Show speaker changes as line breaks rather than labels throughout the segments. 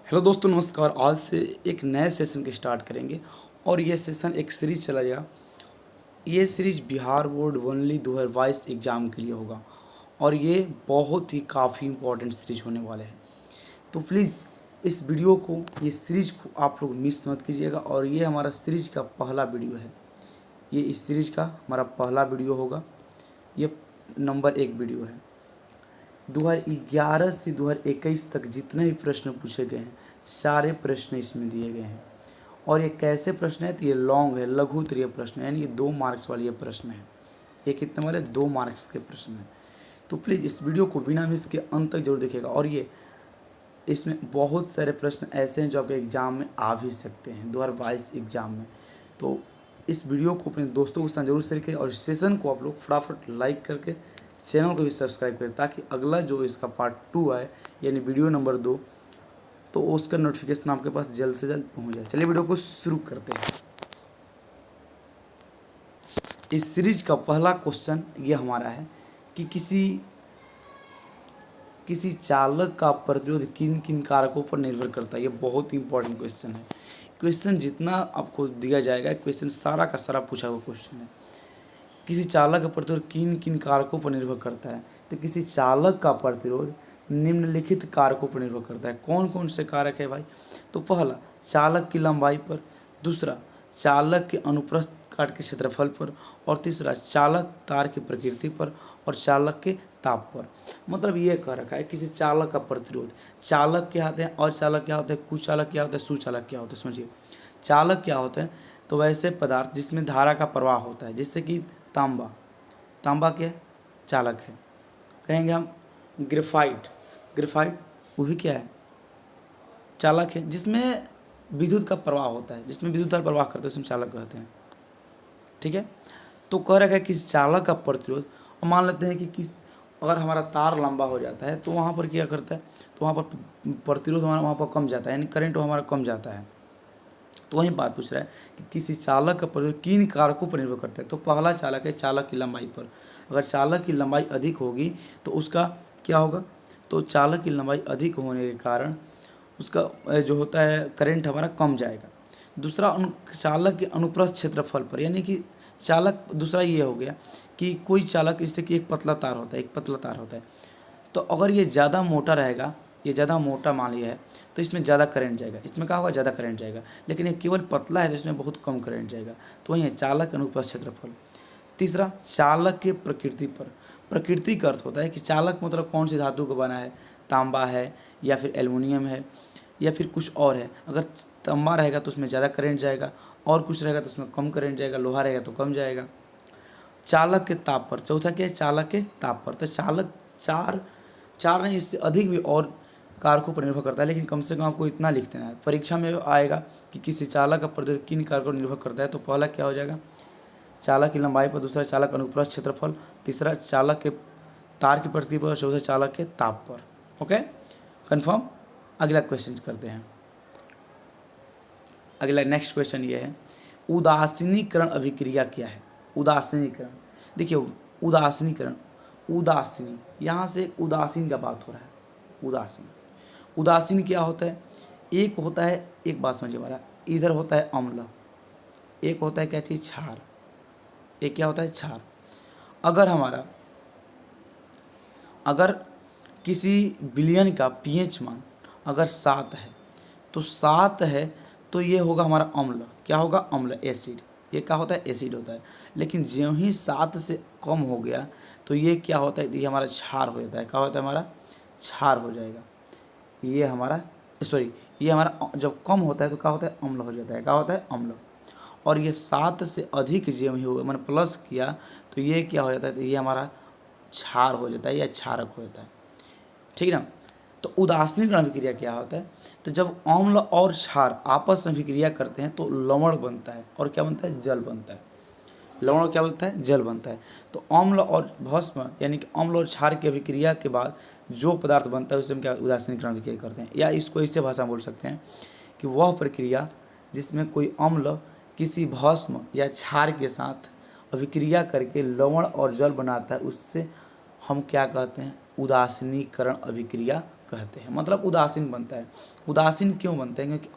Hello दोस्तों, नमस्कार। आज से एक नए सेशन के स्टार्ट करेंगे और ये सेशन एक सीरीज चलेगा। ये series Bihar board only 2022 exam के लिए होगा और ये बहुत ही काफ़ी इम्पोर्टेंट सीरीज होने वाले हैं। तो प्लीज़ इस वीडियो को, ये सीरीज को आप लोग मिस मत कीजिएगा। और ये हमारा सीरीज का पहला वीडियो है। ये इस सीरीज का हमारा पहला वीडियो होगा। ये नंबर 1 वीडियो है। 2011 से 2021 तक जितने भी प्रश्न पूछे गए हैं, सारे प्रश्न इसमें दिए गए हैं। और ये कैसे प्रश्न है, तो ये लॉन्ग है, लघु उत्तरीय प्रश्न है, यानी ये 2 मार्क्स वाले ये प्रश्न है। ये कितने वाले? 2 मार्क्स के प्रश्न हैं। तो प्लीज़ इस वीडियो को बिना मिस के अंत तक जरूर देखिएगा। और ये इसमें बहुत सारे प्रश्न ऐसे हैं जो आपके एग्ज़ाम में आ भी सकते हैं 2022 एग्ज़ाम में। तो इस वीडियो को अपने दोस्तों के साथ जरूर शेयर करें और इस सेशन को आप लोग फटाफट लाइक करके चैनल को भी सब्सक्राइब करें, ताकि अगला जो इसका पार्ट 2 आए, यानी वीडियो नंबर 2, तो उसका नोटिफिकेशन आपके पास जल्द से जल्द पहुंच जाए। चलिए वीडियो को शुरू करते हैं। इस सीरीज का पहला क्वेश्चन ये हमारा है कि किसी चालक का प्रतिरोध किन किन कारकों पर निर्भर करता है। ये बहुत इंपॉर्टेंट क्वेश्चन है। क्वेश्चन जितना आपको दिया जाएगा, क्वेश्चन सारा का सारा पूछा हुआ क्वेश्चन है। किसी चालक का प्रतिरोध किन किन कारकों पर निर्भर करता है, तो किसी चालक का प्रतिरोध निम्नलिखित कारकों पर निर्भर करता है। कौन कौन से कारक है भाई? तो पहला, चालक की लंबाई पर। दूसरा, चालक के अनुप्रस्थ काट के क्षेत्रफल पर। और तीसरा, चालक तार की प्रकृति पर। और चालक के ताप पर। मतलब ये कह रखा है किसी चालक का प्रतिरोध। चालक क्या होते हैं, और चालक क्या होते हैं, कुचालक क्या होता है, सुचालक क्या होता है। समझिए, चालक क्या होते हैं? तो वैसे पदार्थ जिसमें धारा का प्रवाह होता है, जैसे कि तांबा। तांबा क्या है? चालक है। कहेंगे हम ग्रेफाइट। ग्रेफाइट वो भी क्या है? चालक है। जिसमें विद्युत का प्रवाह होता है, जिसमें विद्युत का प्रवाह करते हैं, उसमें चालक कहते हैं। ठीक है। तो कह रखा है कि चालक का प्रतिरोध। और मान लेते हैं कि अगर हमारा तार लंबा हो जाता है तो वहाँ पर क्या करता है, तो वहाँ पर प्रतिरोध हमारा वहाँ पर कम जाता है, यानी करंट हमारा कम जाता है। तो वही बात पूछ रहा है कि किसी चालक का प्रतिरोध किन कारकों पर निर्भर करता है। तो पहला चालक है चालक की लंबाई पर। अगर चालक की लंबाई अधिक होगी तो उसका क्या होगा? तो चालक की लंबाई अधिक होने के कारण उसका जो होता है करंट हमारा कम जाएगा। दूसरा, चालक के अनुप्रस्थ क्षेत्रफल पर, यानी कि चालक, दूसरा ये हो गया कि कोई चालक, जैसे कि एक पतला तार होता है, एक पतला तार होता है, तो अगर ये ज़्यादा मोटा रहेगा, ये ज़्यादा मोटा मान लिया है, तो इसमें ज़्यादा करंट जाएगा। इसमें क्या होगा? ज़्यादा करंट जाएगा। लेकिन ये केवल पतला है तो इसमें बहुत कम करंट जाएगा। तो वही है चालक अनुप्रस्थ क्षेत्रफल। तीसरा, चालक के प्रकृति पर। प्रकृति का अर्थ होता है कि चालक मतलब कौन सी धातु का बना है, तांबा है या फिर एल्युमिनियम है या फिर कुछ और है। अगर तांबा रहेगा तो उसमें ज़्यादा करंट जाएगा, और कुछ रहेगा तो उसमें कम करंट जाएगा, लोहा रहेगा तो कम जाएगा। चालक के ताप पर। चौथा क्या है? चालक के ताप पर। तो चालक चार नहीं, इससे अधिक भी और कारकों पर निर्भर करता है, लेकिन कम से कम आपको इतना लिख देना है। परीक्षा में आएगा कि किसी चालक का प्रतिरोध किन कारकों पर निर्भर करता है। तो पहला क्या हो जाएगा? चालक की लंबाई पर। दूसरा, चालक अनुप्रस्थ क्षेत्रफल। तीसरा, चालक के तार की प्रकृति पर। चौथा, चालक के ताप पर। Okay, confirm. अगला क्वेश्चन करते हैं। अगला नेक्स्ट क्वेश्चन ये है, उदासीनीकरण अभिक्रिया क्या है? उदासीनीकरण, देखिए उदासीनीकरण, उदासीनी, यहाँ से उदासीन का बात हो रहा है। उदासीन, उदासीन क्या होता है? एक होता है, एक बात समझिए हमारा, इधर होता है अम्ल, एक होता है क्या चीज़? क्षार। एक क्या होता है? क्षार। अगर किसी विलयन का पीएच मान अगर 7 है, तो 7 है तो ये होगा हमारा अम्ल। क्या होगा? अम्ल, एसिड। ये क्या होता है? एसिड होता है। लेकिन ज्यों ही 7 से कम हो गया तो ये क्या होता है? ये हमारा क्षार हो जाता है। क्या होता है? हमारा क्षार हो जाएगा। ये हमारा, सॉरी, ये हमारा जब कम होता है तो क्या होता है? अम्ल हो जाता है। क्या होता है? अम्ल। और ये 7 से अधिक ज्यों ही होगा, मैंने प्लस किया, तो ये क्या हो जाता है? तो ये हमारा क्षार हो जाता है या क्षारक हो जाता है। ठीक है ना। तो उदासीनीकरण अभिक्रिया क्या होता है? तो जब अम्ल और क्षार आपस में अभिक्रिया करते हैं तो लवण बनता है। और क्या बनता है? जल बनता है। लवण क्या बनता है? जल बनता है। तो अम्ल और भस्म, यानी कि अम्ल और क्षार की अभिक्रिया के बाद जो पदार्थ बनता है उसे हम क्या? उदासीनीकरण अभिक्रिया करते हैं। या इसको ऐसे भाषा में बोल सकते हैं कि वह प्रक्रिया जिसमें कोई अम्ल किसी भस्म या क्षार के साथ अभिक्रिया करके लवण और जल बनाता है, उससे हम क्या कहते हैं? उदासीनीकरण अभिक्रिया कहते हैं, मतलब उदासीन बनता है। उदासीन क्यों बनता है? क्योंकि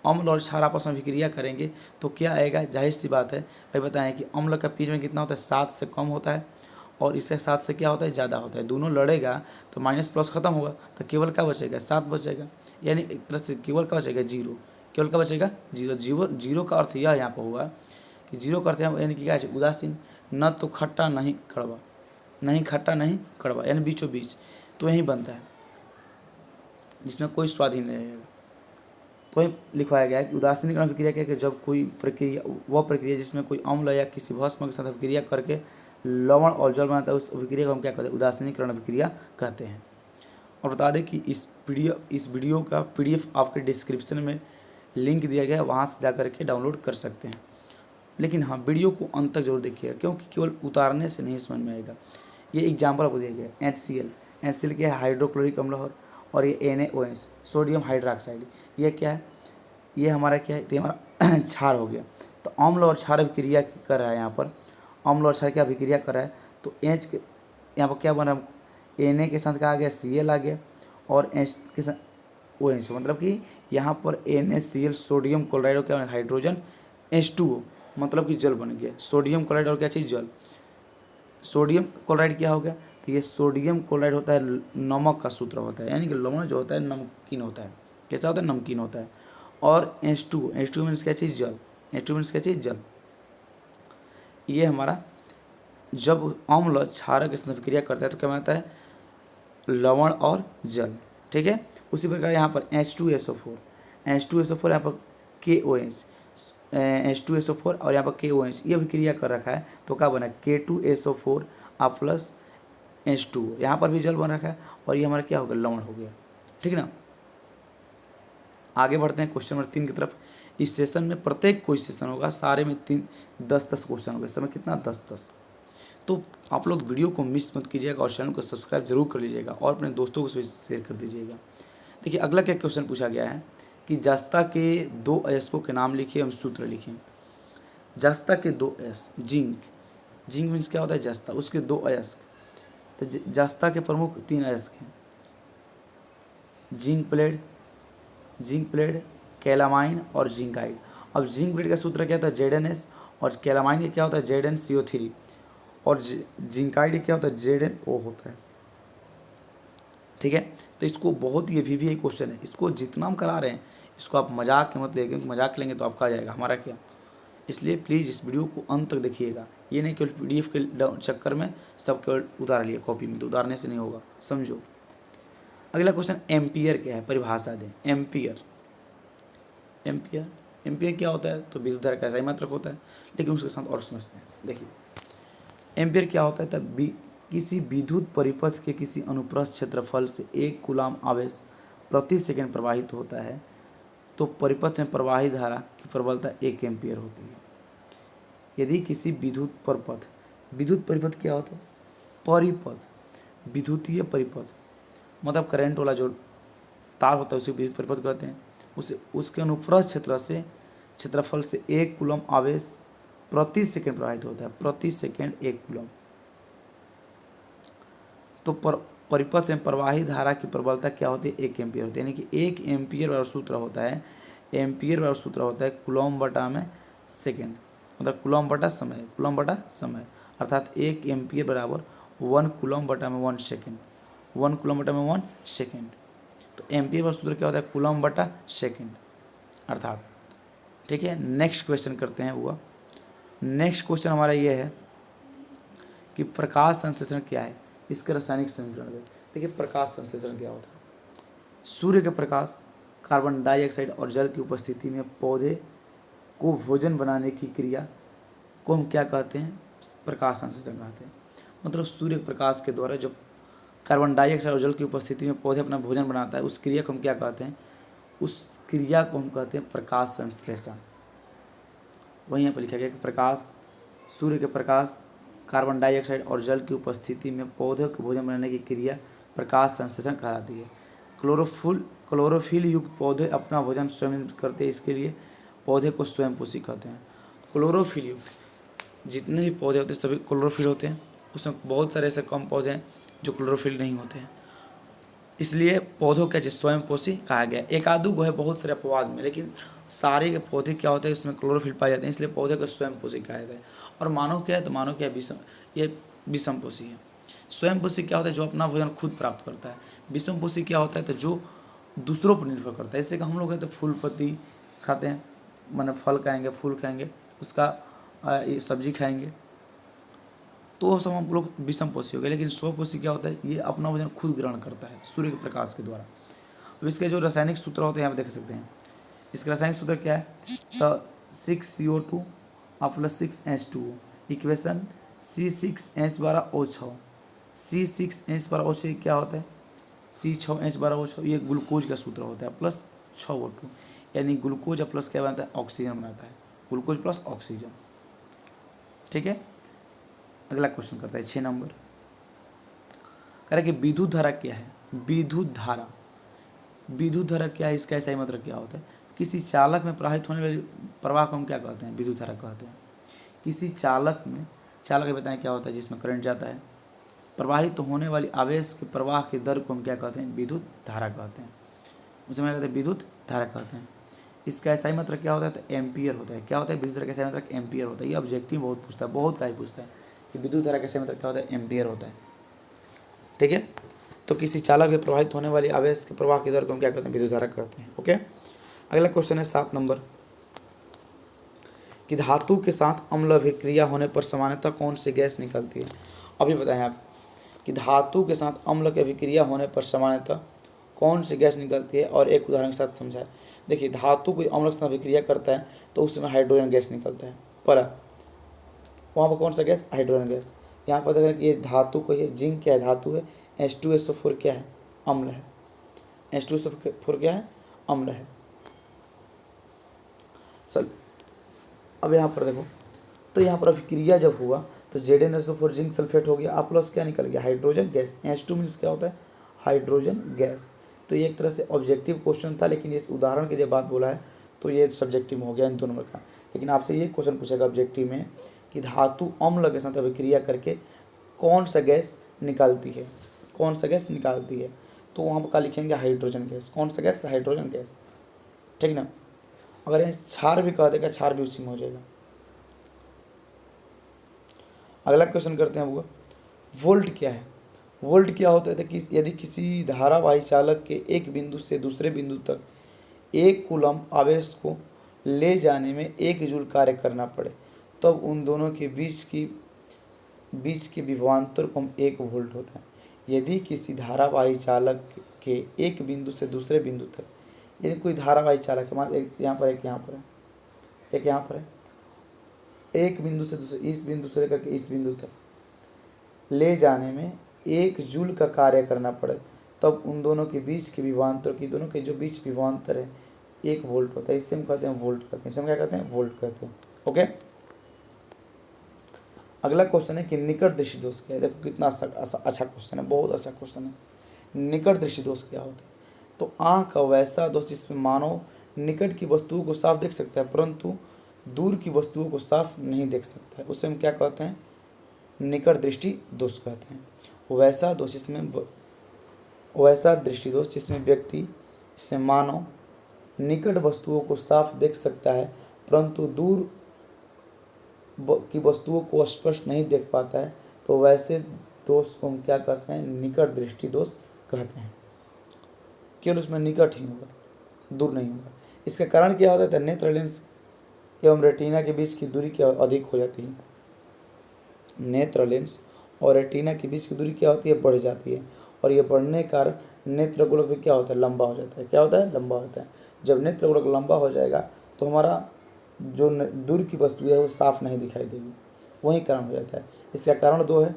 अम्ल और क्षार आपस में अभिक्रिया करेंगे तो क्या आएगा? जाहिर सी बात है भाई, बताएं कि अम्ल का पीएच में कितना होता है? 7 से कम होता है, और इससे 7 से क्या होता है? ज़्यादा होता है। दोनों लड़ेगा तो माइनस प्लस खत्म होगा, तो केवल क्या बचेगा? 7 बचेगा, यानी एक तरह से केवल क्या बचेगा? 0। केवल क्या बचेगा? 0। जीरो का अर्थ यह यहाँ पर हुआ कि जीरो का अर्थ यानी कि क्या है? उदासीन। न तो खट्टा नहीं कड़वा, नहीं खट्टा नहीं कड़वा, यानी बीचों बीच, तो यही बनता है जिसमें कोई स्वाद ही नहीं रहेगा। तो वही लिखवाया गया है कि उदासीनीकरण अभिक्रिया क्या है कि जब कोई प्रक्रिया, वह प्रक्रिया जिसमें कोई अम्ल या किसी भस्म के साथ अभिक्रिया करके लवण और जल बनाता है, उस अभिक्रिया को हम क्या कहते हैं? उदासीनीकरण अभिक्रिया कहते हैं। और बता दें कि इस वीडियो का PDF आपके डिस्क्रिप्शन में लिंक दिया गया है, वहाँ से जा कर के डाउनलोड कर सकते हैं। लेकिन हाँ, वीडियो को अंत तक जरूर देखिएगा, क्योंकि केवल उतारने से नहीं समझ में आएगा। ये एग्जाम्पल आपको दिया गया है, HCl क्या है? हाइड्रोक्लोरिक अम्ल, और ये NaOH सोडियम हाइड्रोक्साइड, ये क्या है? ये हमारा क्या है? ये हमारा क्षार हो गया। तो अम्ल और क्षार अभिक्रिया कर रहा है यहाँ पर, अम्ल और क्षार क्या अभिक्रिया कर रहा है? तो H के यहाँ पर क्या बन रहा है? Na के साथ क्या आ गया? Cl आ गया, और H के साथ OH, मतलब कि यहाँ पर NaCl सोडियम क्लोराइड और क्या बना? हाइड्रोजन H2O, मतलब कि जल बन गया। सोडियम क्लोराइड और क्या चीज़? जल। सोडियम क्लोराइड क्या हो गया? तो ये सोडियम क्लोराइड होता है नमक का सूत्र होता है, यानी कि लवण जो होता है नमकीन होता है। कैसा होता है? नमकीन होता है। और H2 मीन्स क्या चीज़? जल। H2 मीन्स क्या चीज़? जल। ये हमारा जब अम्ल क्षारक के साथ अभिक्रिया करता है तो क्या बनता है? लवण और जल। ठीक है। उसी प्रकार यहाँ पर H2SO4 यहाँ पर KOH, H2SO4 और यहाँ पर KOH, ये अभिक्रिया कर रखा है तो क्या बना? K2SO4 प्लस H2O, यहाँ पर भी जल बन रखा है, और ये हमारा क्या हो गया? लवण हो गया। ठीक है ना। आगे बढ़ते हैं क्वेश्चन नंबर 3 की तरफ। इस सेशन में प्रत्येक कोई सेशन होगा, सारे में 10-10 क्वेश्चन होंगे। समय कितना? 10-10। तो आप लोग वीडियो को मिस मत कीजिएगा और चैनल को सब्सक्राइब जरूर कर लीजिएगा और अपने दोस्तों को शेयर कर दीजिएगा। देखिए अगला क्या क्वेश्चन पूछा गया है कि जस्ता के 2 अयस्कों के नाम लिखिए एवं सूत्र लिखें। जस्ता के 2 अयस्क, जिंक मीन्स क्या होता है? जस्ता, उसके 2 अयस्क। तो जस्ता के प्रमुख 3 अयस्क हैं, जिंक प्लेड, कैलामाइन और जिंकाइड। अब जिंक प्लेड का सूत्र क्या होता है? ZnS, और कैलामाइन का क्या होता है? ZnCO3, और जिंकाइड क्या होता है? ZnO होता है। ठीक है। तो इसको बहुत ही VVI क्वेश्चन है, इसको जितना हम करा रहे हैं इसको आप मजाक के मत लेंगे, मजाक लेंगे तो आपका आ जाएगा, हमारा क्या। इसलिए प्लीज़ इस वीडियो को अंत तक देखिएगा। ये नहीं केवल PDF के चक्कर में सब केवल उतार लिए कॉपी में, तो उतारने से नहीं होगा, समझो। अगला क्वेश्चन, एम्पियर क्या है? परिभाषा दें। एम्पियर क्या होता है? तो विद्युत धारा का ऐसा ही मात्रक होता है, लेकिन उसके साथ और समझते हैं। देखिए एम्पियर क्या होता है? तब किसी विद्युत परिपथ के किसी अनुप्रस्थ क्षेत्रफल से 1 कूलाम आवेश प्रति सेकंड प्रवाहित होता है तो परिपथ में प्रवाही धारा की प्रबलता 1 एम्पियर होती है। यदि किसी विद्युत परिपथ क्या होता है? परिपथ, विद्युतीय परिपथ, मतलब करंट वाला जो तार होता है उसे विद्युत परिपथ कहते हैं। उसके अनुप्रस्थ क्षेत्रफल से 1 कूलम आवेश प्रति सेकंड प्रवाहित होता है, प्रति सेकंड 1 कूलम। तो परिपथ में प्रवाही धारा की प्रबलता क्या होती है? 1 एम्पियर होती है, यानी कि 1 एम्पियर वाला सूत्र होता है कूलम बटा में सेकंड, मतलब कूलम बटा समय, अर्थात 1 एम्पियर बराबर 1 कूलम बटा में 1 सेकंड, 1 कूलम बटा में 1 सेकंड। तो एम्पियर वाला सूत्र क्या होता है? कूलम बटा सेकंड, अर्थात। ठीक है। नेक्स्ट क्वेश्चन करते हैं। हुआ नेक्स्ट क्वेश्चन हमारा ये है कि प्रकाश संश्लेषण क्या है? इसके रासायनिक समीकरण दें। देखिए प्रकाश संश्लेषण क्या होता है? सूर्य के प्रकाश, कार्बन डाइऑक्साइड और जल की उपस्थिति में पौधे को भोजन बनाने की क्रिया को हम क्या कहते हैं? प्रकाश संश्लेषण कहते हैं। मतलब सूर्य प्रकाश के द्वारा जो कार्बन डाइऑक्साइड और जल की उपस्थिति में पौधे अपना भोजन बनाता है, उस क्रिया को हम क्या कहते हैं? उस क्रिया को हम कहते हैं प्रकाश संश्लेषण। वहीं यहाँ पर लिखा गया कि सूर्य के प्रकाश, कार्बन डाइऑक्साइड और जल की उपस्थिति में पौधे को भोजन बनाने की क्रिया प्रकाश संश्लेषण कहलाती है। क्लोरोफिल युक्त पौधे अपना भोजन स्वयं करते हैं, इसके लिए पौधे को स्वयंपोषी कहते हैं। क्लोरोफिल युक्त जितने भी पौधे होते हैं सभी क्लोरोफिल होते हैं, उसमें बहुत सारे ऐसे कम पौधे हैं जो क्लोरोफिल नहीं होते हैं। इसलिए पौधों क्या चीज़ स्वयंपोषी कहा गया। एक आधु गो है बहुत सारे अपवाद में, लेकिन सारे के पौधे क्या होते हैं इसमें क्लोरोफिल पाए जाते हैं, इसलिए पौधे को स्वयंपोषी कहा जाता है। और मानव क्या है, तो मानव क्या है, ये विषमपोषी है। स्वयंपोषी क्या होता है, जो अपना भोजन खुद प्राप्त करता है। विषमपोषी क्या होता है, तो जो दूसरों पर निर्भर करता है। जैसे कि हम लोग हैं तो फूल पत्ती खाते हैं, माने फल खाएंगे, फूल खाएंगे, उसका ये सब्जी खाएंगे, तो वो सब हम लोग विषमपोषी हो गए। लेकिन स्वपोषी क्या होता है, ये अपना भोजन खुद ग्रहण करता है सूर्य के प्रकाश के द्वारा। अब इसके जो रासायनिक सूत्र होते हैं यहाँ पे देख सकते हैं। इसका रासायनिक सूत्र क्या है, तो 6CO2 plus 6H2O equation C6H12O6। C6H12O6 क्या होता है, C6H12O6 ये ग्लूकोज का सूत्र होता है, प्लस 6O2, यानी ग्लूकोज प्लस क्या बनता है, ऑक्सीजन बनाता है, ग्लूकोज प्लस ऑक्सीजन। ठीक है, अगला क्वेश्चन करता है 6 नंबर। कह रहा है कि विद्युत धारा क्या है। विद्युत धारा, विद्युत धारा क्या है, इसका ऐसा ही मतलब क्या होता है, किसी चालक में प्रवाहित होने वाले प्रवाह को हम क्या कहते हैं, विद्युत धारा कहते हैं। किसी चालक में, चालक बताएं क्या होता है, जिसमें करंट जाता है, प्रवाहित होने वाली आवेश के प्रवाह की दर को हम क्या कहते हैं, विद्युत धारा कहते हैं। उसे हम कहते हैं विद्युत धारा कहते हैं। इसका ऐसा ही मतलब क्या होता है, तो एम्पियर होता है। क्या होता है विद्युत धारा का ऐसा मतलब एम्पियर होता है। ये ऑब्जेक्टिव बहुत पूछता है, बहुत का पूछता है कि विद्युत धारा कैसे मतलब क्या होता है, एम्पियर होता है। ठीक है, तो किसी चालक में प्रवाहित होने वाली आवेश के प्रवाह की दर को हम क्या कहते हैं, विद्युत धारा कहते हैं। ओके, अगला क्वेश्चन है 7 नंबर कि धातु के साथ अम्ल अभिक्रिया होने पर सामान्यतः कौन सी गैस निकलती है। अभी बताएं आप कि धातु के साथ अम्ल की अभिक्रिया होने पर सामान्यतः कौन सी गैस निकलती है, और एक उदाहरण के साथ समझाएं। देखिए, धातु कोई अम्ल के साथ अभिक्रिया करता है तो उसमें हाइड्रोजन गैस निकलता है, पर वहाँ पर कौन सा गैस, हाइड्रोजन गैस। यहाँ पर देख रहे हैं कि ये धातु को, ये जिंक क्या है, धातु है। H2SO4 क्या है, अम्ल है। H2SO4 क्या है, अम्ल है। सर अब यहाँ पर देखो, तो यहाँ पर अभिक्रिया जब हुआ तो ZnSO4 जिंक सल्फेट हो गया, आ प्लस क्या निकल गया, हाइड्रोजन गैस। H2 मीन्स क्या होता है, हाइड्रोजन गैस। तो ये एक तरह से ऑब्जेक्टिव क्वेश्चन था, लेकिन इस उदाहरण की जब बात बोला है तो ये सब्जेक्टिव हो गया इन दोनों का। लेकिन आपसे ये क्वेश्चन पूछेगा ऑब्जेक्टिव में कि धातु अम्ल के साथ अभिक्रिया करके कौन सा गैस निकालती है, कौन सा गैस निकालती है, तो वहाँ पर क्या लिखेंगे, हाइड्रोजन गैस। कौन सा गैस, हाइड्रोजन गैस। ठीक ना, अगर ये क्षार भी कह देगा, क्षार भी उसी में हो जाएगा। अगला क्वेश्चन करते हैं वो, वोल्ट क्या है। वोल्ट क्या होता है कि यदि किसी धारावाही चालक के एक बिंदु से दूसरे बिंदु तक 1 कूलम आवेश को ले जाने में 1 जूल कार्य करना पड़े, तब तो उन दोनों के बीच के विभवांतर को हम 1 वोल्ट होता है। यदि किसी धारावाही चालक के एक बिंदु से दूसरे बिंदु तक, यानी कोई धारावाही चालक है, मान एक यहाँ पर, एक यहाँ पर है, एक यहाँ पर है, एक बिंदु से दूसरे, इस बिंदु से लेकर के इस बिंदु तक ले जाने में 1 जूल का कार्य करना पड़े, तब उन दोनों के बीच के विभवांतर की, दोनों के जो बीच विभवांतर है 1 वोल्ट होता है। इससे हम कहते हैं वोल्ट कहते हैं। इससे हम क्या कहते हैं, वोल्ट कहते हैं। ओके, अगला क्वेश्चन है कि निकट दृष्टि दोष क्या है। देखो कितना अच्छा क्वेश्चन है, बहुत अच्छा क्वेश्चन है। निकट दृष्टि दोष क्या होता है, तो आँख का वैसा दोष जिसमें मानव निकट की वस्तुओं को साफ देख सकता है परंतु दूर की वस्तुओं को साफ नहीं देख सकता है, उसे हम क्या कहते हैं, निकट दृष्टि दोष कहते हैं। वैसा दोष इसमें, वैसा दृष्टि दोष जिसमें व्यक्ति, जिसमें मानव निकट वस्तुओं को साफ देख सकता है परंतु दूर की वस्तुओं को स्पष्ट नहीं देख पाता है, तो वैसे दोष को हम क्या कहते हैं, निकट दृष्टि दोष कहते हैं। केवल उसमें निकट ही होगा, दूर नहीं होगा। इसका कारण क्या होता है, नेत्र लेंस एवं रेटिना के बीच की दूरी क्या अधिक हो जाती है। नेत्र लेंस और रेटिना के बीच की दूरी क्या होती है, बढ़ जाती है, और ये बढ़ने के कारण नेत्र गोलक भी क्या होता है, लंबा हो जाता है। क्या होता है, लंबा होता है। जब नेत्र गोलक लंबा हो जाएगा तो हमारा जो दूर की वस्तु है वो साफ नहीं दिखाई देगी, वही कारण हो जाता है। इसका कारण 2 है।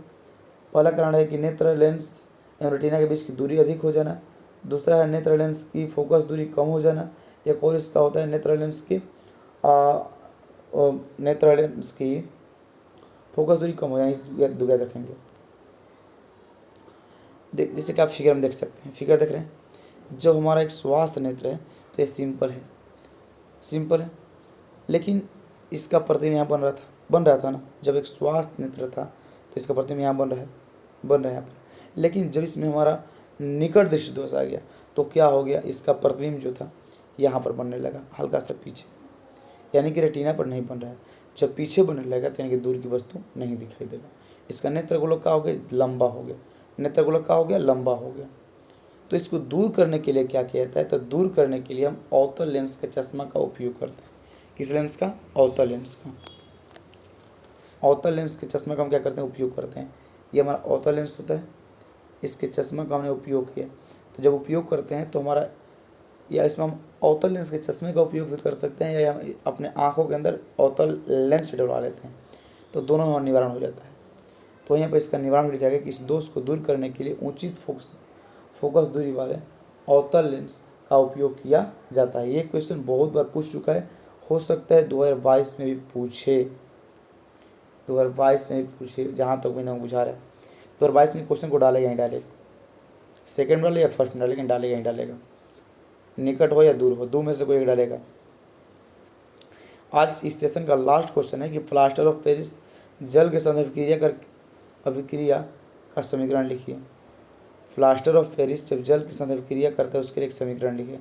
पहला कारण है कि नेत्र लेंस एवं रेटिना के बीच की दूरी अधिक हो जाना, दूसरा है नेत्र लेंस की फोकस दूरी कम हो जाना, एक और इसका होता है नेत्र लेंस की फोकस दूरी कम हो जाना। इस दो याद रखेंगे। जैसे कि आप फिगर में देख सकते हैं, फिगर देख रहे हैं, जब हमारा एक स्वास्थ्य नेत्र है तो ये सिंपल है, सिंपल है, लेकिन इसका प्रतिबिंब यहाँ बन रहा था ना। जब एक स्वास्थ्य नेत्र था तो इसका प्रतिबिंब यहाँ बन रहा है यहाँ पर। लेकिन जब इसमें हमारा निकट दृष्टि दोष आ गया तो क्या हो गया, इसका प्रतिबिंब जो था यहाँ पर बनने लगा हल्का सा पीछे, यानी कि रेटिना पर नहीं बन रहा है। जब पीछे बनने लगेगा तो यानी कि दूर की वस्तु नहीं दिखाई देगा। इसका नेत्रगोलक का हो गया, लंबा हो गया, नेत्रगोलक का हो गया, लंबा हो गया। तो इसको दूर करने के लिए क्या किया जाता है, तो दूर करने के लिए हम अवतल लेंस के चश्मा का उपयोग करते हैं। किस लेंस का, अवतल लेंस का। अवतल लेंस के चश्मा का हम क्या करते हैं, उपयोग करते हैं। ये हमारा अवतल लेंस होता है, इसके चश्मा का हमने उपयोग किया। तो जब उपयोग करते हैं तो हमारा, या इसमें हम अवतल लेंस के चश्मे का उपयोग भी कर सकते हैं, या हम अपने आँखों के अंदर अवतल लेंस डलवा लेते हैं, तो दोनों हमारा निवारण हो जाता है। तो यहाँ पर इसका निवारण लिखा गया कि इस दोष को दूर करने के लिए उचित फोकस दूरी वाले अवतल लेंस का उपयोग किया जाता है। ये क्वेश्चन बहुत बार पूछ चुका है, हो सकता है 2022 में भी पूछे, 2022 में भी पूछे, जहाँ तक मैंने बुझा रहा है 2022 में क्वेश्चन को डालेगा ही डालेगा, सेकेंड वाले या फर्स्ट में डालेगा, डालेगा ही डालेगा, निकट हो या दूर हो, दो में से कोई एक डालेगा। आज इस सेशन का लास्ट क्वेश्चन है कि प्लास्टर ऑफ पेरिस जल के साथ अभिक्रिया का समीकरण लिखिए। प्लास्टर ऑफ पेरिस जब जल के साथ अभिक्रिया करता है उसके लिए एक समीकरण लिखिए।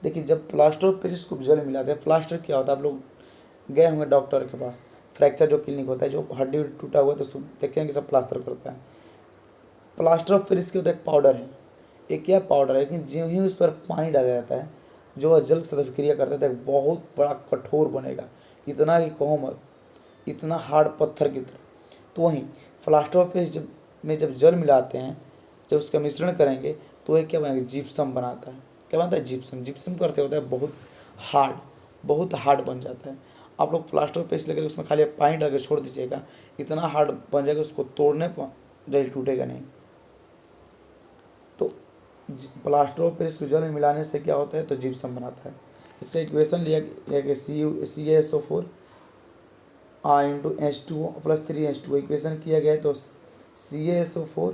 देखिए, जब प्लास्टर ऑफ पेरिस को जल मिलाते हैं, प्लास्टर क्या होता है, आप लोग गए होंगे डॉक्टर के पास, फ्रैक्चर जो क्लिनिक होता है, जो हड्डी टूटा हुआ है तो देखते हैं कि सब प्लास्टर करता है। प्लास्टर ऑफ पेरिस के होता है एक पाउडर है, एक क्या पाउडर है, लेकिन जो ही उस पर पानी डाला जाता है, जो जल के साथ अभिक्रिया करता है तो एक बहुत बड़ा कठोर बनेगा, इतना ही कहो मत, इतना हार्ड पत्थर की तरह। तो वहीं प्लास्टर ऑफ पेरिस में जब जल मिलाते हैं, जब उसका मिश्रण करेंगे तो ये क्या बनेगा, जिप्सम बनाता है। क्या बनता है, जिप्सम। जिप्सम करते होता है बहुत हार्ड बन जाता है। आप लोग प्लास्टर ऑफ पेरिस लेकर उसमें खाली पानी डाल कर छोड़ दीजिएगा, इतना हार्ड बन जाएगा, उसको तोड़ने पर जल्दी टूटेगा नहीं। तो प्लास्टर ऑफ पेरिस को जल में मिलाने से क्या होता है, तो जिप्सम बनाता है। इसका इक्वेशन लिया गया कि CaSO4 × H2O+3H2O इक्वेशन किया गया है, तो CaSO4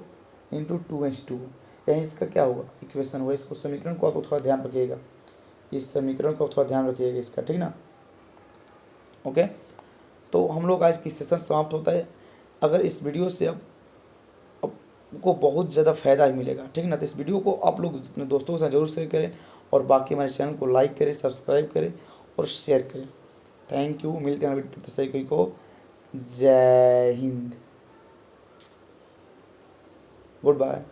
× 2H2O, यही इसका क्या होगा, इक्वेशन हुआ। इसको समीकरण को आपको थोड़ा ध्यान रखिएगा, इस समीकरण को थोड़ा ध्यान रखिएगा इसका, ठीक ना। ओके, तो हम लोग आज की सेशन समाप्त होता है। अगर इस वीडियो से आपको बहुत ज़्यादा फ़ायदा ही मिलेगा, ठीक ना, तो इस वीडियो को आप लोग अपने दोस्तों के साथ जरूर शेयर करें, और बाकी हमारे चैनल को लाइक करें, सब्सक्राइब करें और शेयर करें। थैंक यू, मिलते हैं सही कोई को। जय हिंद, गुड बाय।